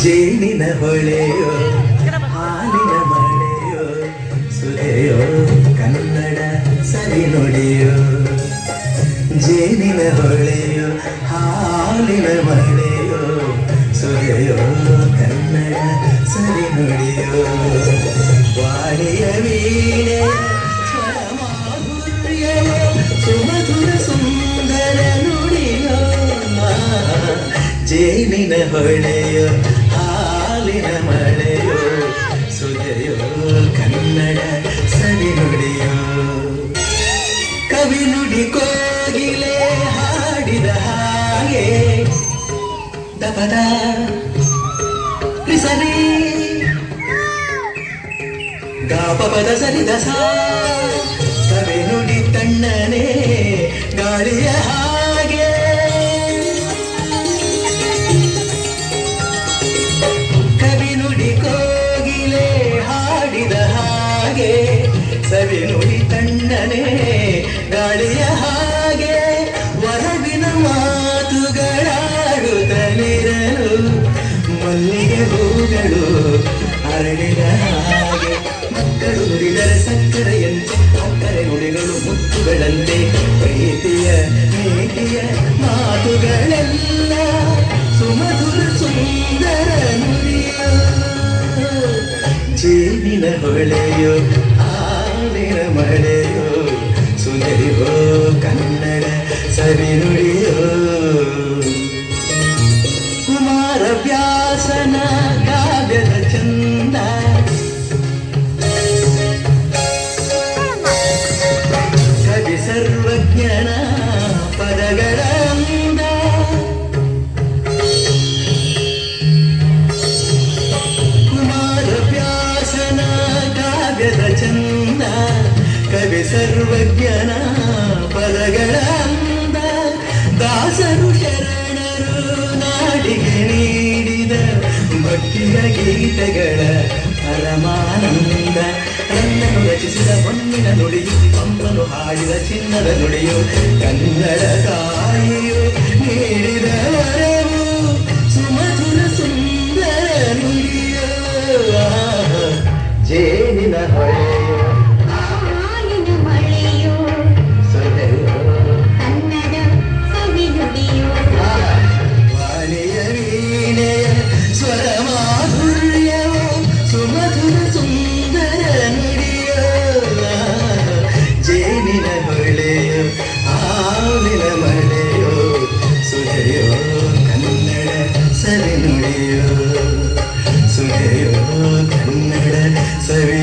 ಜೇನಿನ ಹೊಳೆಯೋ ಹಾಲಿನ ಮಳೆಯೋ ಸುಧೆಯೋ ಕನ್ನಡ ಸರಿ ನುಡಿಯೋ ಜೇನಿನ ಹೊಳೆಯೋ ಹಾಲಿನ ಮಳೆಯೋ ಸುಧೆಯೋ ಕನ್ನಡ ಸರಿ ನುಡಿಯೋ ವಾಣಿಯ ವೀಣೆ ಸ್ವರ ಮಾಧುರ್ಯವೋ ಸುಮಧುರ ಸುಂದರ ನುಡಿಯೋ ಜೇನಿನ ಹೊಳೆಯೋ ಹಾಲಿನ ಮಳೆಯೋ ಸುಧೆಯೋ ಕನ್ನಡ ಸರಿ ನುಡಿಯೋ ಕವಿ ನುಡಿ ಕೋಗಿಲೆ ಹಾಡಿದ ಹಾಗೆ ದಪದ ಸರಿ ಗಾಪದ ಸರಿ ದಸ ಕವಿ ನುಡಿ ತಣ್ಣನೆ ಗಾಳಿಯ ಹಾಗೆ ಕವಿ ನುಡಿ ಕೋಗಿಲೆ ಹಾಡಿದ ಹಾಗೆ ಸವಿ ನುಡಿ ತಣ್ಣನೆ ಗಾಳಿಯ ಹಾಗೆ ವರವಿನ ಮಾತುಗಳಾಡುತ್ತಲಿರಲು ಮಲ್ಲಿಗೆ ಹೂಗಳು ಅರಳಿದ ಹಾಗೆ ಮಕ್ಕಳು ನುಡಿದರೆ ಸಕ್ಕರೆಯಂತೆ ಅಕ್ಕರೆ ನುಡಿಗಳು ಮುತ್ತುಗಳಂತೆ ಪ್ರೀತಿಯ ನೀತಿಯ ಮಾತುಗಳೆಲ್ಲ ಸುಮಧುರ ಸುಂದರ ನುಡಿಯ ಜೇನಿನ ಹೊಳೆಯೋ ಹಾಲಿನ ಮಳೆಯೋ ಸುಧೆಯೋ ಕನ್ನಡ ಸರಿ ನುಡಿಯೋ ಕುಮಾರ ವ್ಯಾಸನ ಕಾವ್ಯದ ಚಂದ ಕವಿ ಸರ್ವಜ್ಞನ ಪದಗಳ ಅಂದ ಕುಮಾರ ವ್ಯಾಸನ ಕಾವ್ಯದ ಚಂದ ಕವಿ ಸರ್ವಜ್ಞನ ಪದಗಳ ಅಂದ ದಾಸರು ಶರಣರು ನಾಡಿಗೆ ನೀಡಿದ ಭಕ್ತಿಯ ಗೀತೆಗಳ ಪರಮಾನಂದ ರನ್ನನು ರಚಿಸಿದ ಹೊನ್ನಿನ ನುಡಿಯು ಪಂಪನು ಹಾಡಿದ ಚಿನ್ನದ ನುಡಿಯು ಕನ್ನಡ ತಾಯಿಯು ನೀಡಿದ ವರವು ಸುಮಧುರ ಸುಂದರ ನುಡಿಯು ಜೇನಿನ ಹೊಳೆಯು ಹಾಲಿನ ಮಳೆಯೋ ಸುಧೆಯೋ ಕನ್ನಡ ಸವಿ ನುಡಿಯೋ ವಾಣಿಯ ವೀಣೆಯ ಸ್ವರ ಮಾಧುರ್ಯವೋ ಸುಮಧುರ ಸುಂದರ ನುಡಿಯೋ ಜೇನಿನ ಹೊಳೆಯೋ ಹಾಲಿನ ಮಳೆಯೋ ಸುಧೆಯೋ ಕನ್ನಡ ಸವಿ ನುಡಿಯೋ ಸುಧೆಯೋ ಕನ್ನಡ ಸವಿ